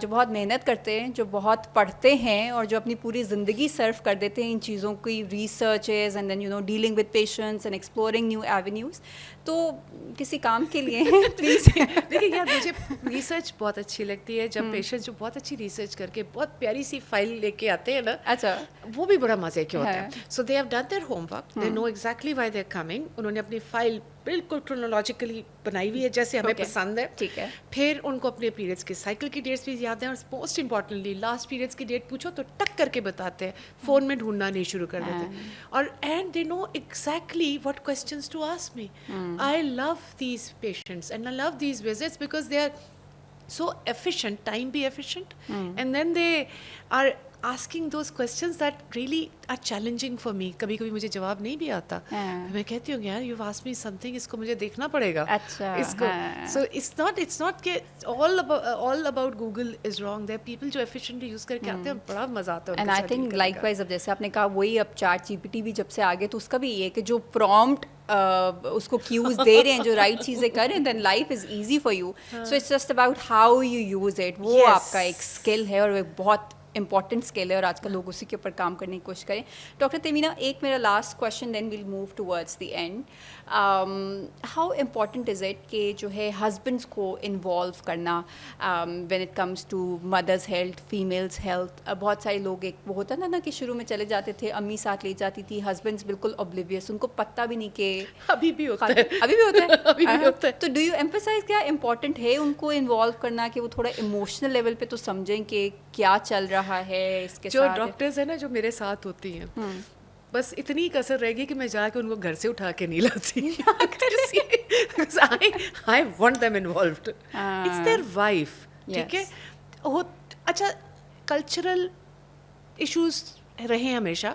جو بہت محنت کرتے ہیں, جو بہت پڑھتے ہیں اور جو اپنی پوری زندگی صرف کر دیتے ہیں ان چیزوں کی researches and then dealing with patients and exploring new avenues. تو کسی کام کے لیے پلیز دیکھیے یار, مجھے ریسرچ بہت اچھی لگتی ہے جب پیشنٹ جو بہت اچھی ریسرچ کر کے بہت پیاری سی فائل لے کے آتے ہیں نا, اچھا وہ بھی بڑا مزے کے ہوتا ہے. So they have done their homework, they know exactly why they are coming, انہوں نے اپنی فائل بالکل کرونالوجیکلی بنائی ہوئی ہے جیسے ہمیں پسند ہے. ٹھیک ہے, پھر ان کو اپنے پیریڈس کے سائیکل کی ڈیٹس بھی یاد ہیں, اور موسٹ امپورٹنٹلی لاسٹ پیریڈس کی ڈیٹ پوچھو تو ٹک کر کے بتاتے ہیں, فون میں ڈھونڈنا نہیں شروع کر دیتے. اور and they know exactly what questions to ask me. I love these patients and I love these visits because they are so efficient, time be efficient, and then they are asking those questions that really are challenging for me. کبھی کبھی مجھے جواب نہیں بھی آتا, میں کہتی ہوں یار you've asked me something, اس کو مجھے دیکھنا پڑے گا. اچھا, اس کو so it's not کہ all about Google is wrong. there are people جو efficiently use کر کے آتے ہیں, بڑا مزہ آتا ہے. and I think likewise اب جیسے آپ نے کہا وہی, اب چیٹ جی پی ٹی بھی جب سے آگے, تو اس کا بھی یہ ہے کہ جو پرومپٹ اس کو کیوز دے رہے ہیں, جو رائٹ چیزیں کر رہے ہیں, then life is easy for you. So it's just about how you use it. وہ آپ کا ایک اسکل ہے اور وہ بہت امپورٹنٹ اسکل ہے, اور آج کل لوگ اسی کے اوپر کام کرنے کی کوشش کریں. ڈاکٹر تیمینہ, ایک میرا last question, then we'll move towards the end. How important is it کہ جو ہے ہسبینڈس کو انوالو کرنا when it comes to mother's health, family's health. بہت سارے لوگ, ایک وہ ہوتا نا کہ شروع میں چلے جاتے تھے, امی ساتھ لے جاتی تھی, ہسبینڈس بالکل اوبلیویس, ان کو پتہ بھی نہیں کہ ابھی بھی ہوتا ہے, ابھی بھی ہوتا ہے. تو ڈو یو ایمفسائز کیا امپورٹنٹ ہے ان کو انوالو کرنا, کہ وہ تھوڑا ایموشنل لیول پہ تو سمجھیں کہ کیا چل رہا ہے اس کے ساتھ. جو ڈاکٹرز ہیں نا جو میرے ساتھ ہوتی ہیں, بس اتنی کسر رہے گی کہ میں جا کے ان کو گھر سے اٹھا کے نہیں لاتی. I want them involved. It's their wife. ٹھیک ہے. اچھا, کلچرل ایشوز رہے ہمیشہ.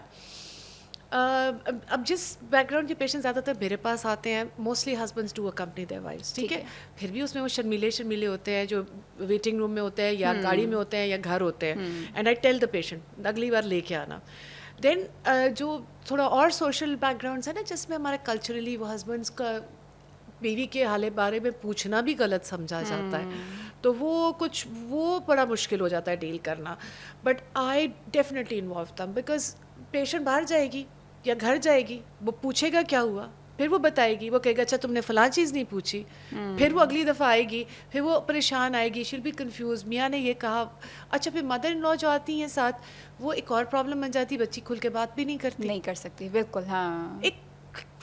اب جس بیک گراؤنڈ کے پیشنٹ زیادہ تر میرے پاس آتے ہیں, mostly husbands do accompany their wives. ٹھیک ہے. پھر بھی اس میں وہ شرمیلے ہوتے ہیں جو ویٹنگ روم میں ہوتے ہیں یا گاڑی میں ہوتے ہیں یا گھر ہوتے ہیں. And I tell the patient اگلی بار لے کے آنا. دین جو تھوڑا اور سوشل بیک گراؤنڈس ہیں نا, جس میں ہمارا کلچرلی وہ ہسبینڈس کا بیوی کے حال بارے میں پوچھنا بھی غلط سمجھا جاتا ہے, تو وہ بڑا مشکل ہو جاتا ہے ڈیل کرنا. But I definitely involve them, because patient باہر جائے گی یا گھر جائے گی, وہ پوچھے گا کیا ہوا, پھر وہ بتائے گی, وہ کہے گا اچھا تم نے فلاں چیز نہیں پوچھی, پھر وہ اگلی دفعہ آئے گی, پھر وہ پریشان آئے گی, شیل بی کنفیوز, میاں نے یہ کہا. اچھا, پھر مدر ان لا جو آتی ہیں ساتھ, وہ ایک اور پرابلم بن جاتی, بچی کھل کے بات بھی نہیں کر سکتی. بالکل, ہاں. ایک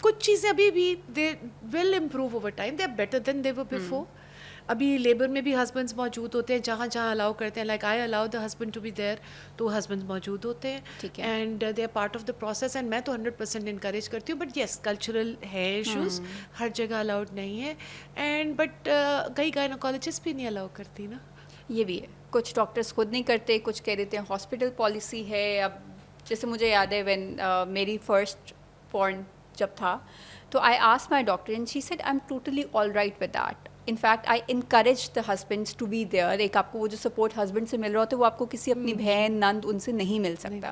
کچھ چیزیں ابھی بھی they will improve over time, they are better than they were before. ابھی لیبر میں بھی ہسبینڈس موجود ہوتے ہیں, جہاں الاؤ کرتے ہیں, like I allow the husband to be there, تو ہسبینڈ موجود ہوتے ہیں, and they are part of the process. And میں تو 100% انکریج کرتی ہوں, بٹ یس کلچرل ہے ایشوز, ہر جگہ الاؤڈ نہیں ہے. اینڈ بٹ کئی گائنوکالوجسٹ بھی نہیں الاؤ کرتی نا. یہ بھی ہے, کچھ ڈاکٹرس خود نہیں کرتے, کچھ کہہ دیتے ہیں ہاسپٹل پالیسی ہے. اب جیسے مجھے یاد ہے وین میری فرسٹ بورن جب تھا, تو I ask my doctor and she said I am totally all right with that. In fact I encourage the husbands to be there. ایک آپ کو وہ جو سپورٹ ہسبینڈ سے مل رہا ہوتا ہے, وہ آپ کو کسی اپنی بہن نند ان سے نہیں مل سکتا.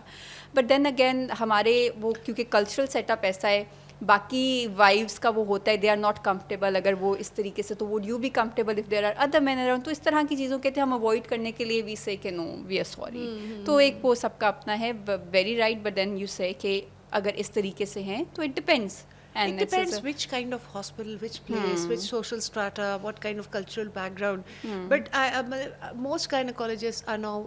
بٹ دین اگین ہمارے وہ کیونکہ کلچرل سیٹ اپ ایسا ہے باقی وائفس کا وہ ہوتا ہے دے آر ناٹ کمفرٹیبل اگر وہ اس طریقے سے, تو would you be comfortable if there are other men around. تو اس طرح کی چیزوں کے تھے ہم اوائڈ کرنے کے لیے وی سے کہ نو وی آر سوری. تو ایک وہ سب کا اپنا ہے, very right, but then you say کہ اگر اس طریقے سے ہیں تو it depends. It depends which kind of hospital, which place, which social strata, what kind of cultural background. But most gynecologists are now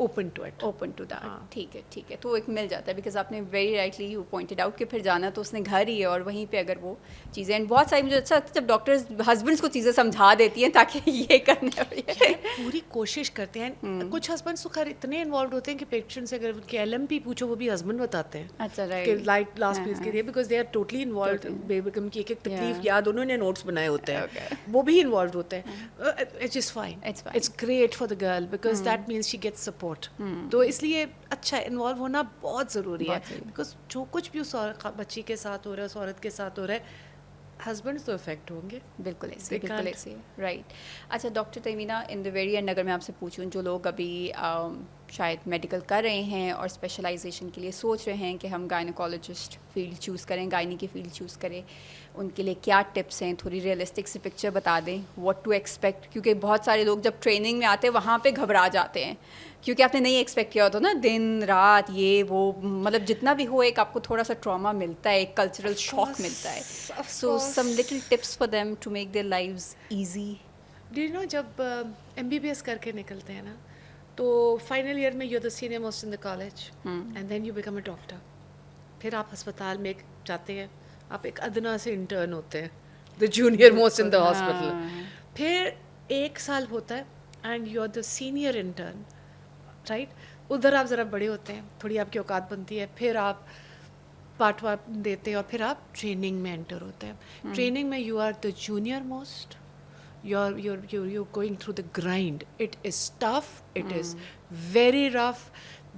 open to it. Open to that. ٹھیک ہے ٹھیک ہے, تو ایک مل جاتا ہے بیکاز آپ نے very rightly you pointed out کہ پھر جانا تو اس نے گھر ہی ہے اور وہیں پہ اگر وہ چیزیں. اینڈ بہت ساری مجھے اچھا لگتا ہے جب ڈاکٹرز ہسبینڈس کو چیزیں سمجھا دیتی ہیں تاکہ یہ کرنا پوری کوشش کرتے ہیں. کچھ ہسبینڈس تو خیر اتنے انوالوڈ ہوتے ہیں کہ پیشنٹ سے اگر ان کے ایل ایم پی پوچھو وہ بھی ہسبینڈ بتاتے ہیں. اچھا کہ لائٹ لاسٹ پیس کے لیے because they are totally involved. بیگم کی ایک ایک تکلیف یاد انہوں نے نوٹس بنائے ہوتے ہیں, وہ بھی انوالوڈ ہوتے ہیں. It is fine, it's great for the girl because that means she gets support. تو اس لیے اچھا انوالو ہونا بہت ضروری ہے بیکاز جو کچھ بھی اس بچی کے ساتھ ہو رہا ہے, اس عورت کے ساتھ ہو رہا ہے, ہسبینڈس تو افیکٹ ہوں گے. بالکل ایسے, بالکل ایسے, رائٹ. اچھا doctor Tehmina, in the very end اگر میں آپ سے پوچھوں جو لوگ ابھی شاید میڈیکل کر رہے ہیں اور اسپیشلائزیشن کے لیے سوچ رہے ہیں کہ ہم گائنیکالوجسٹ فیلڈ چوز کریں, گائنی کی فیلڈ چوز کریں, ان کے لیے کیا ٹپس ہیں؟ تھوڑی ریئلسٹک سی پکچر بتا دیں, واٹ ٹو ایکسپیکٹ. کیونکہ بہت سارے لوگ جب ٹریننگ میں آتے ہیں وہاں پہ گھبرا جاتے ہیں کیونکہ آپ نے نہیں ایکسپیکٹ کیا ہوتا نا, دن رات یہ وہ, مطلب جتنا بھی ہو ایک آپ کو تھوڑا سا ٹراما ملتا ہے, ایک کلچرل شاک ملتا ہے. So some little tips for them to make their lives easy. Do you know جب ایم بی بی ایس کر کے نکلتے ہیں نا تو فائنل ایئر میں you the senior most in the college and then you become a doctor. پھر آپ ہسپتال میں جاتے ہیں, آپ ایک ادنا سے انٹرن ہوتے ہیں, the junior most in the hospital. پھر 1 سال ہوتا ہے and you are the senior intern, right. ادھر آپ ذرا بڑے ہوتے ہیں, تھوڑی آپ کی اوقات بنتی ہے, پھر آپ پارٹ وارٹ دیتے ہیں اور پھر آپ ٹریننگ میں انٹر ہوتے ہیں. ٹریننگ میں you are the junior most, you're going through the grind. It is tough, it is very rough,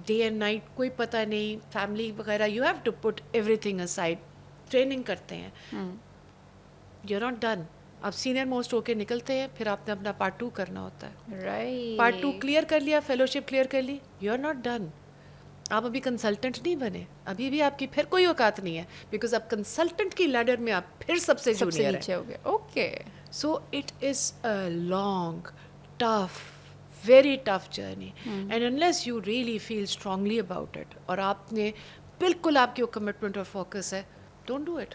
day and night, کوئی پتہ نہیں, فیملی وغیرہ, you have to put everything aside. Training کرتے ہیں, you're not done. آپ سینئر موسٹ ہو کے نکلتے ہیں, پھر آپ نے اپنا پارٹ 2 کرنا ہوتا ہے. رائٹ, پارٹ 2 کلیئر کر لیا, فیلوشپ کلیئر کر لی, you're not done. آپ ابھی کنسلٹنٹ نہیں بنے, ابھی بھی آپ کی پھر کوئی اوقات نہیں ہے بیکاز آپ کنسلٹنٹ کی لیڈر میں آپ پھر سب سے جونیئر نیچے ہو گئے. Okay. So it is a long, tough, very tough journey. And unless you really feel strongly about it, اور آپ نے بالکل آپ کی commitment اور focus ہے, don't do it.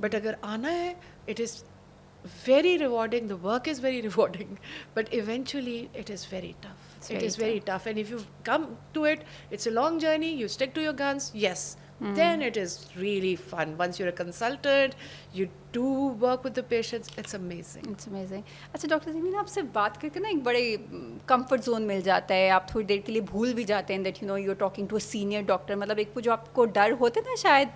But اگر آنا ہے, it is very rewarding, the work is very rewarding, but eventually it is very tough. It is very tough. And if you come to it, it's a long journey, you stick to your guns, yes. Then it is really fun. Once you're a consultant, you do work with the patients, it's amazing. It's amazing. اچھا ڈاکٹر تہمینہ, آپ سے بات کر کے نا ایک بڑے کمفرٹ زون مل جاتا ہے, آپ تھوڑی دیر کے لیے بھول بھی جاتے ہیں that you know you are talking to a senior doctor. مطلب ایک جو آپ کو ڈر ہوتے نا, شاید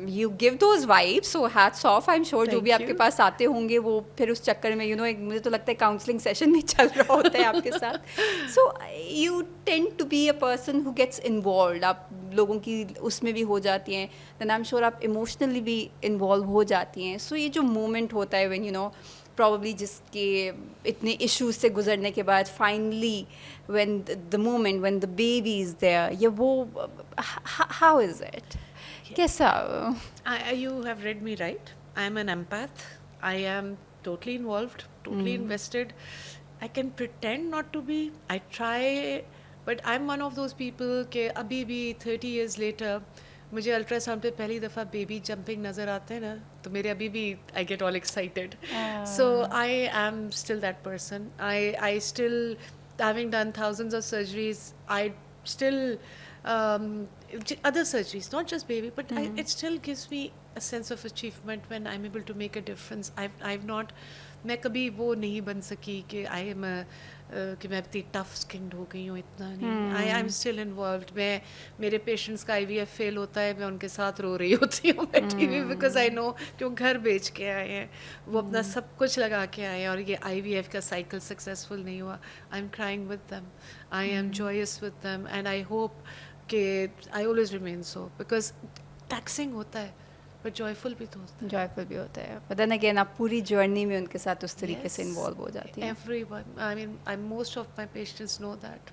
you give those vibes, so hats off. I am sure جو بھی آپ کے پاس آتے ہوں گے وہ پھر اس چکر میں یو نو, مجھے تو لگتا ہے کاؤنسلنگ سیشن بھی چل رہا ہوتا ہے آپ کے ساتھ. So you tend to be a person who gets involved, آپ لوگوں کی اس میں بھی ہو جاتی ہیں, دین آئی ایم شیور آپ ایموشنلی بھی انوالو ہو جاتی ہیں. سو یہ جو مومنٹ ہوتا ہے وین یو نو پرابلی جس کے اتنے ایشوز سے گزرنے کے بعد finally when the moment when the baby is there, یا وہ ہاؤ از اٹ, کیسا؟ You have read me right. I am an empath. I am totally involved, totally invested. I can pretend not to be. I try, but I'm one of those people کہ ابھی بھی 30 years later مجھے الٹرا ساؤنڈ پہ پہلی دفعہ بیبی جمپنگ نظر آتے ہیں نا, تو میرے ابھی بھی I get all excited. So I am still that person. I still having done thousands of surgeries, I still other surgeries, not just baby, but it still gives me a sense of achievement when I'm able to make a difference. I've not, میں کبھی وہ نہیں بن سکی کہ آئی ایم کہ میں اتنی ٹف اسکنڈ ہو گئی ہوں, اتنا نہیں. آئی ایم اسٹل انوالوڈ. میں میرے پیشنٹس کا IVF فیل ہوتا ہے, میں ان کے ساتھ رو رہی ہوتی ہوں بیٹھی ہوئی, بیکاز آئی نو کہ وہ گھر بیچ کے آئے ہیں, وہ اپنا سب کچھ لگا کے آئے ہیں, اور یہ IVF کا سائیکل سکسیزفل نہیں ہوا. I am crying with them, I am joyous with them, and I hope کہ I always remain so, because taxing ہوتا ہے بٹ جوائفل بھی تو ہوتا ہے. جوائفل بھی ہوتا ہے, بٹ دین اگین آپ پوری جرنی میں ان کے ساتھ اس طریقے سے انوالو ہو جاتی ہیں. Everyone, I mean, most of my patients know that.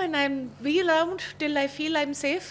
and I'm be around till I feel I'm safe.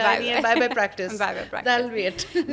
gynae and bye practice. Bye practice. That'll be it.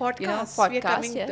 Podcast. We are coming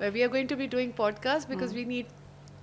But we are going to be doing podcast because we need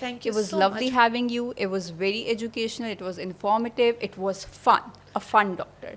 Thank It you was so lovely much. having you. It was very educational. It was informative. It was fun. A fun doctor.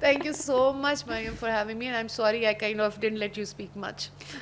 Thank you so much, Mariam, for having me. And I'm sorry I kind of didn't let you speak much.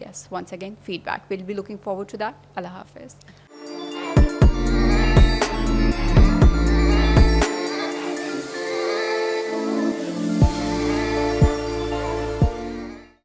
yes, once again feedback. We'll be looking forward to that. Allah Hafiz.